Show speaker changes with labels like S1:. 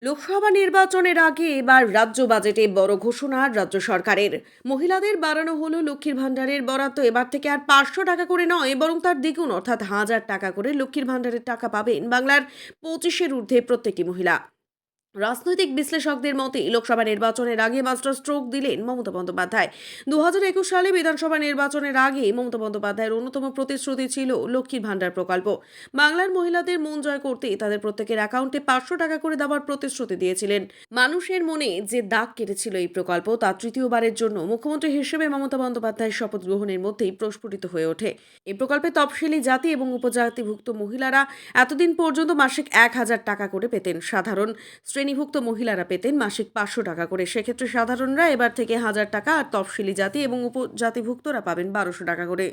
S1: লোকসভা নির্বাচনের আগে এবার রাজ্য বাজেটে বড় ঘোষণা রাজ্য সরকারের। মহিলাদের বাড়ানো হলো লক্ষ্মীর ভাণ্ডারের বরাদ্দ। এবার থেকে আর 500 টাকা করে নয়, বরং তার দ্বিগুণ অর্থাৎ 1000 টাকা করে লক্ষ্মীর ভাণ্ডারের টাকা পাবেন বাংলার 25-এর ঊর্ধ্বে প্রত্যেকটি মহিলা। রাজনৈতিক বিশ্লেষকদের মতে লোকসভা নির্বাচনের আগে মাস্টার স্ট্রোক দিলেন মমতা বন্দ্যোপাধ্যায়। 2021 সালে বিধানসভা নির্বাচনের আগে মমতা বন্দ্যোপাধ্যায়ের অন্যতম প্রতিশ্রুতি ছিল লক্ষ্মীর ভাণ্ডার প্রকল্প। বাংলার মহিলাদের মন জয় করতে তাদের প্রত্যেকের অ্যাকাউন্টে 500 টাকা করে দেওয়ার প্রতিশ্রুতি দিয়েছিলেন। মানুষের মনে যে দাগ কেটেছিল এই প্রকল্প, তা তৃতীয়বারের জন্য মুখ্যমন্ত্রী হিসেবে মমতা বন্দ্যোপাধ্যায়ের শপথ গ্রহণের মধ্যেই প্রস্ফুটিত হয়ে ওঠে। এই প্রকল্পে তফসিলি জাতি এবং উপজাতিভুক্ত মহিলারা এতদিন পর্যন্ত মাসিক 1000 টাকা করে পেতেন। সাধারণ শ্রেণীভুক্ত মহিলারা পেতেন মাসিক 500 টাকা করে। সেক্ষেত্রে সাধারণরা এবার থেকে 1000 টাকা আর তফসিলি জাতি এবং উপজাতিভুক্তরা পাবেন 1200 টাকা করে।